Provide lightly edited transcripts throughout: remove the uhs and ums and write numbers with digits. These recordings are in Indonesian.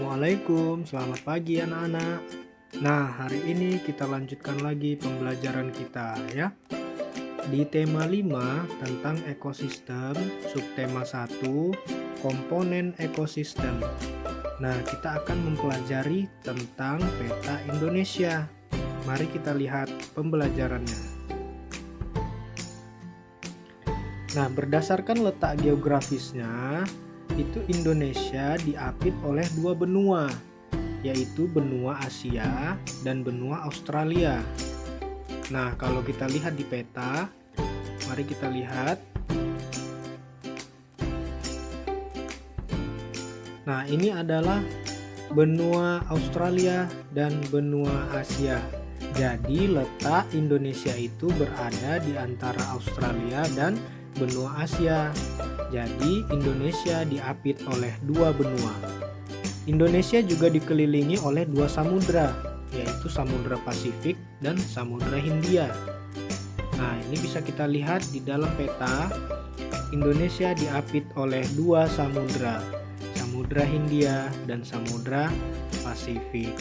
Assalamualaikum, selamat pagi anak-anak. Nah, hari ini kita lanjutkan lagi pembelajaran kita ya. Di tema 5 tentang ekosistem, subtema 1, komponen ekosistem. Nah, kita akan mempelajari tentang peta Indonesia. Mari kita lihat pembelajarannya. Nah, berdasarkan letak geografisnya, itu Indonesia diapit oleh dua benua, yaitu benua Asia dan benua Australia. Nah, kalau kita lihat di peta, mari kita lihat. Nah, ini adalah benua Australia dan benua Asia. Jadi, letak Indonesia itu berada di antara Australia dan benua Asia. Jadi, Indonesia diapit oleh dua benua. Indonesia juga dikelilingi oleh dua samudra, yaitu Samudra Pasifik dan Samudra Hindia. Nah, ini bisa kita lihat di dalam peta. Indonesia diapit oleh dua samudra, Samudra Hindia dan Samudra Pasifik.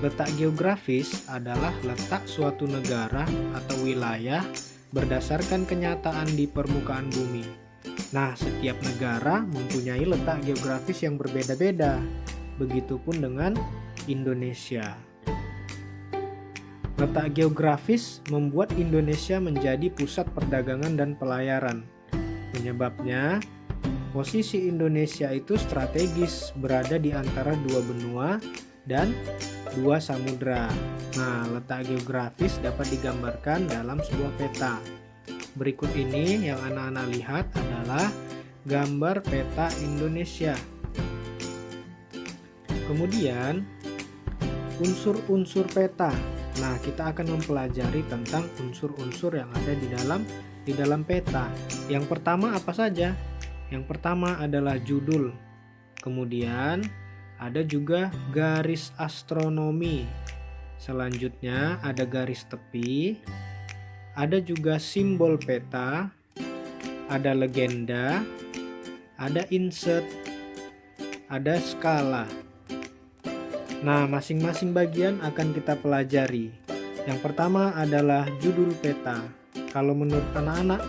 Letak geografis adalah letak suatu negara atau wilayah berdasarkan kenyataan di permukaan bumi. Nah, setiap negara mempunyai letak geografis yang berbeda-beda. Begitupun dengan Indonesia. Letak geografis membuat Indonesia menjadi pusat perdagangan dan pelayaran. Penyebabnya, posisi Indonesia itu strategis berada di antara dua benua dan dua samudra. Nah, letak geografis dapat digambarkan dalam sebuah peta. Berikut ini yang anak-anak lihat adalah gambar peta Indonesia. Kemudian, unsur-unsur peta. Nah, kita akan mempelajari tentang unsur-unsur yang ada di dalam peta. Yang pertama apa saja? Yang pertama adalah judul. Kemudian, ada juga garis astronomi. Selanjutnya ada garis tepi. Ada juga simbol peta, ada legenda, ada insert, ada skala. Nah, masing-masing bagian akan kita pelajari. Yang pertama adalah judul peta. Kalau menurut anak-anak,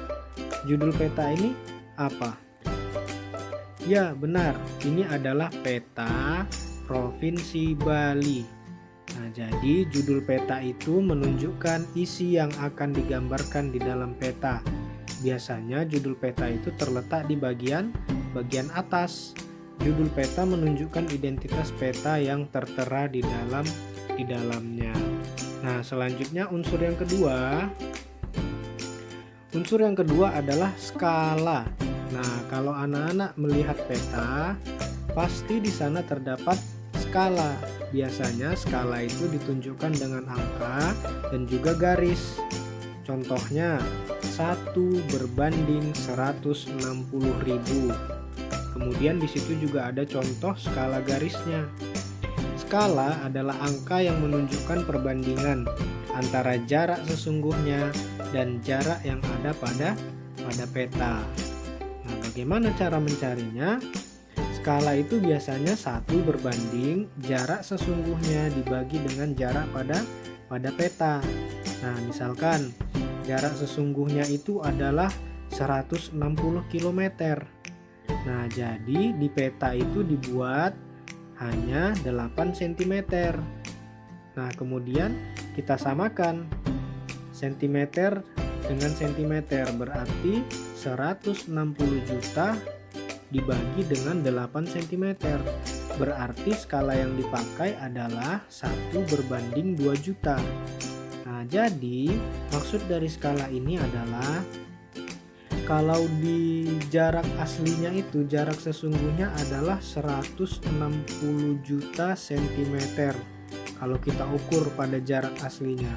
judul peta ini apa? Ya, benar. Ini adalah peta Provinsi Bali. Nah, jadi judul peta itu menunjukkan isi yang akan digambarkan di dalam peta. Biasanya judul peta itu terletak di bagian atas. Judul peta menunjukkan identitas peta yang tertera di dalamnya. Nah, selanjutnya unsur yang kedua. Unsur yang kedua adalah skala. Nah, kalau anak-anak melihat peta, pasti di sana terdapat skala. Biasanya skala itu ditunjukkan dengan angka dan juga garis. Contohnya 1/160.000. Kemudian di situ juga ada contoh skala garisnya. Skala adalah angka yang menunjukkan perbandingan antara jarak sesungguhnya dan jarak yang ada pada peta. Nah, bagaimana cara mencarinya? Skala itu biasanya 1 berbanding jarak sesungguhnya dibagi dengan jarak pada peta. Nah, misalkan jarak sesungguhnya itu adalah 160 km. Nah, jadi di peta itu dibuat hanya 8 cm. Nah, kemudian kita samakan cm dengan cm, berarti 160 juta dibagi dengan 8 cm. Berarti skala yang dipakai adalah 1/2 juta. Nah, jadi maksud dari skala ini adalah kalau di jarak aslinya itu jarak sesungguhnya adalah 160 juta cm kalau kita ukur pada jarak aslinya.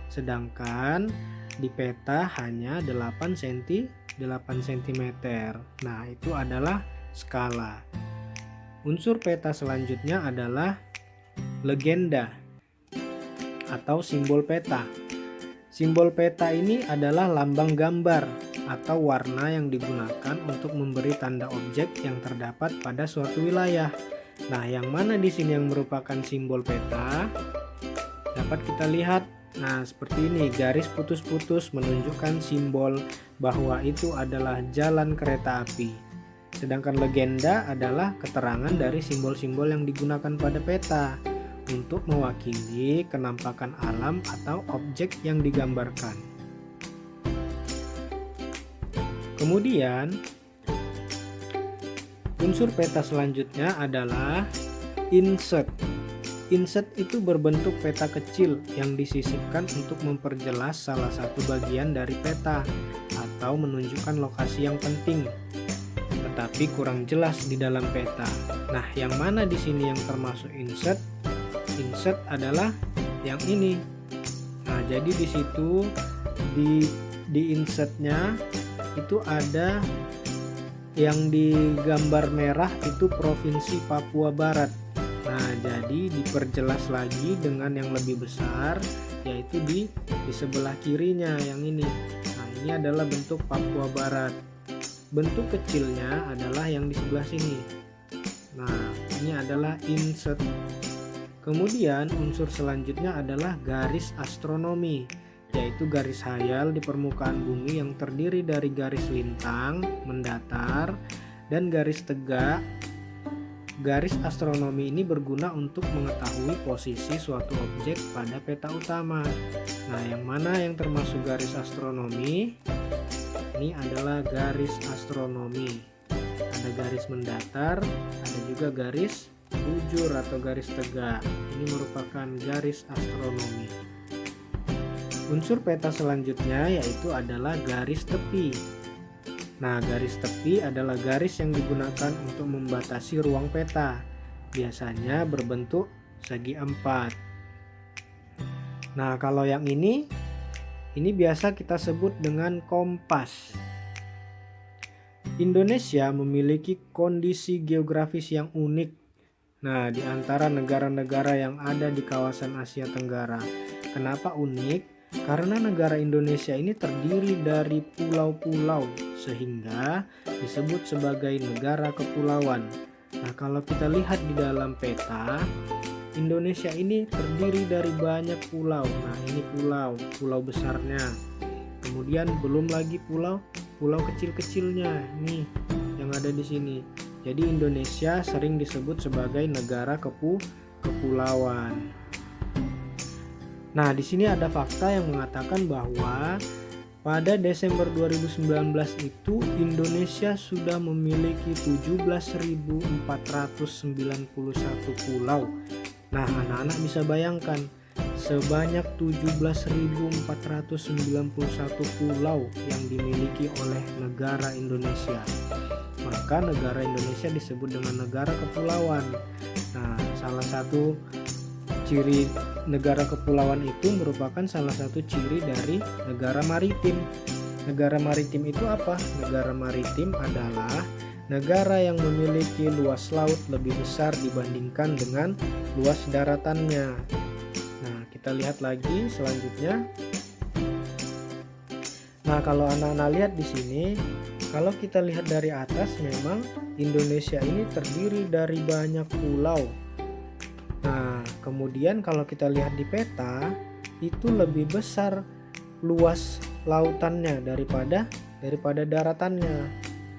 Sedangkan di peta hanya 8 cm. Nah, itu adalah skala. Unsur peta selanjutnya adalah legenda atau simbol peta. Simbol peta ini adalah lambang gambar atau warna yang digunakan untuk memberi tanda objek yang terdapat pada suatu wilayah. Nah, yang mana di sini yang merupakan simbol peta? Dapat kita lihat. Nah, seperti ini, garis putus-putus menunjukkan simbol bahwa itu adalah jalan kereta api. Sedangkan legenda adalah keterangan dari simbol-simbol yang digunakan pada peta untuk mewakili kenampakan alam atau objek yang digambarkan. Kemudian, unsur peta selanjutnya adalah inset. Inset itu berbentuk peta kecil yang disisipkan untuk memperjelas salah satu bagian dari peta atau menunjukkan lokasi yang penting, tetapi kurang jelas di dalam peta. Nah, yang mana di sini yang termasuk inset? Inset adalah yang ini. Nah, jadi di situ di insetnya itu ada yang digambar merah itu Provinsi Papua Barat. Nah, jadi diperjelas lagi dengan yang lebih besar, yaitu di sebelah kirinya yang ini. Nah, ini adalah bentuk Papua Barat. Bentuk kecilnya adalah yang di sebelah sini. Nah, ini adalah inset. Kemudian unsur selanjutnya adalah garis astronomi, yaitu garis hayal di permukaan bumi yang terdiri dari garis lintang, mendatar, dan garis tegak. Garis astronomi ini berguna untuk mengetahui posisi suatu objek pada peta utama. Nah, yang mana yang termasuk garis astronomi? Ini adalah garis astronomi. Ada garis mendatar, ada juga garis bujur atau garis tegak. Ini merupakan garis astronomi. Unsur peta selanjutnya yaitu adalah garis tepi. Nah, garis tepi adalah garis yang digunakan untuk membatasi ruang peta. Biasanya berbentuk segi empat. Nah, kalau yang ini biasa kita sebut dengan kompas. Indonesia memiliki kondisi geografis yang unik. Nah, di antara negara-negara yang ada di kawasan Asia Tenggara. Kenapa unik? Karena negara Indonesia ini terdiri dari pulau-pulau sehingga disebut sebagai negara kepulauan. Nah, kalau kita lihat di dalam peta, Indonesia ini terdiri dari banyak pulau. Nah, ini pulau besarnya. Kemudian belum lagi pulau kecil-kecilnya nih yang ada di sini. Jadi Indonesia sering disebut sebagai negara kepulauan. Nah, di sini ada fakta yang mengatakan bahwa pada Desember 2019 itu Indonesia sudah memiliki 17.491 pulau. Nah, anak-anak bisa bayangkan sebanyak 17.491 pulau yang dimiliki oleh negara Indonesia. Maka negara Indonesia disebut dengan negara kepulauan. Nah, salah satu ciri negara kepulauan itu merupakan salah satu ciri dari negara maritim. Negara maritim itu apa? Negara maritim adalah negara yang memiliki luas laut lebih besar dibandingkan dengan luas daratannya. Nah, kita lihat lagi selanjutnya. Nah, kalau anak-anak lihat di sini, kalau kita lihat dari atas memang Indonesia ini terdiri dari banyak pulau. Nah, kemudian kalau kita lihat di peta itu lebih besar luas lautannya daripada daratannya.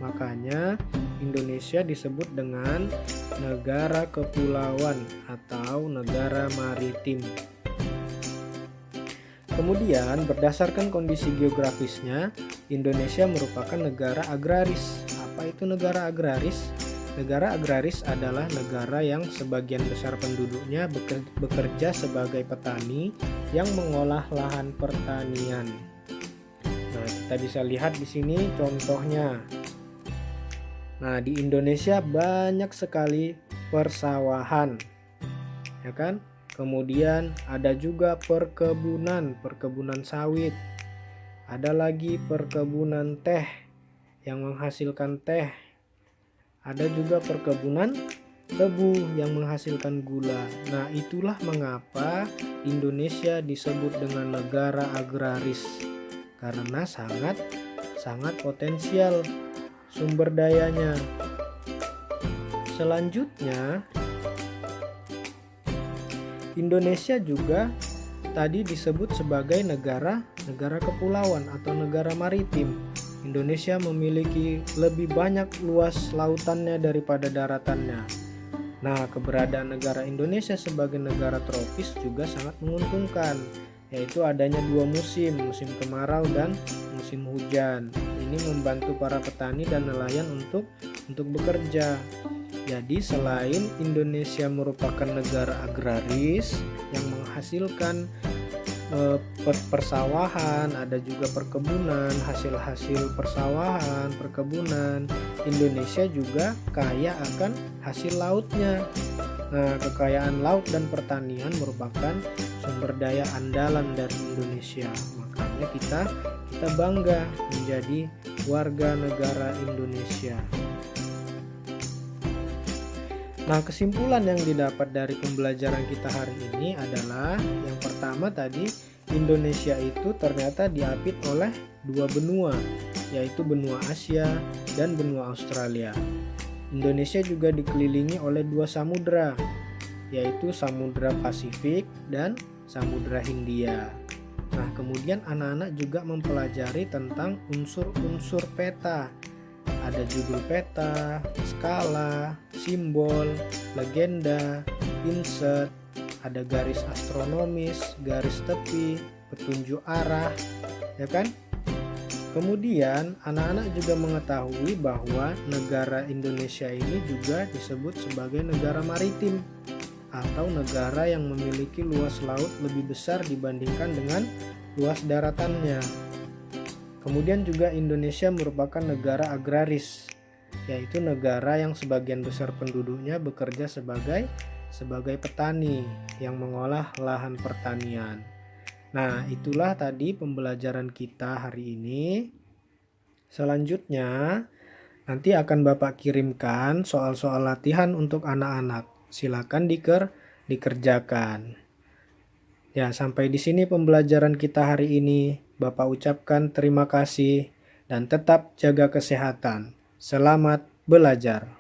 Makanya Indonesia disebut dengan negara kepulauan atau negara maritim. Kemudian berdasarkan kondisi geografisnya, Indonesia merupakan negara agraris. Apa itu negara agraris? Negara agraris adalah negara yang sebagian besar penduduknya bekerja sebagai petani yang mengolah lahan pertanian. Nah, kita bisa lihat di sini contohnya. Nah, di Indonesia banyak sekali persawahan, ya kan? Kemudian ada juga perkebunan sawit. Ada lagi perkebunan teh yang menghasilkan teh. Ada juga perkebunan tebu yang menghasilkan gula. Nah, itulah mengapa Indonesia disebut dengan negara agraris, karena sangat potensial sumber dayanya. Selanjutnya Indonesia juga tadi disebut sebagai negara kepulauan atau negara maritim. Indonesia memiliki lebih banyak luas lautannya daripada daratannya. Nah, keberadaan negara Indonesia sebagai negara tropis juga sangat menguntungkan, yaitu adanya dua musim, musim kemarau dan musim hujan. Ini membantu para petani dan nelayan untuk bekerja. Jadi selain Indonesia merupakan negara agraris yang menghasilkan persawahan, ada juga perkebunan, hasil-hasil persawahan, perkebunan. Indonesia juga kaya akan hasil lautnya. Nah, kekayaan laut dan pertanian merupakan sumber daya andalan dari Indonesia. Makanya kita bangga menjadi warga negara Indonesia. Nah, kesimpulan yang didapat dari pembelajaran kita hari ini adalah yang pertama tadi, Indonesia itu ternyata diapit oleh dua benua, yaitu benua Asia dan benua Australia. Indonesia juga dikelilingi oleh dua samudra, yaitu Samudra Pasifik dan Samudra Hindia. Nah, kemudian anak-anak juga mempelajari tentang unsur-unsur peta. Ada judul peta, skala, simbol, legenda, insert, ada garis astronomis, garis tepi, petunjuk arah, ya kan? Kemudian anak-anak juga mengetahui bahwa negara Indonesia ini juga disebut sebagai negara maritim atau negara yang memiliki luas laut lebih besar dibandingkan dengan luas daratannya. Kemudian juga Indonesia merupakan negara agraris, yaitu negara yang sebagian besar penduduknya bekerja sebagai petani yang mengolah lahan pertanian. Nah, itulah tadi pembelajaran kita hari ini. Selanjutnya, nanti akan Bapak kirimkan soal-soal latihan untuk anak-anak. Silakan dikerjakan. Ya, sampai di sini pembelajaran kita hari ini. Bapak ucapkan terima kasih dan tetap jaga kesehatan. Selamat belajar.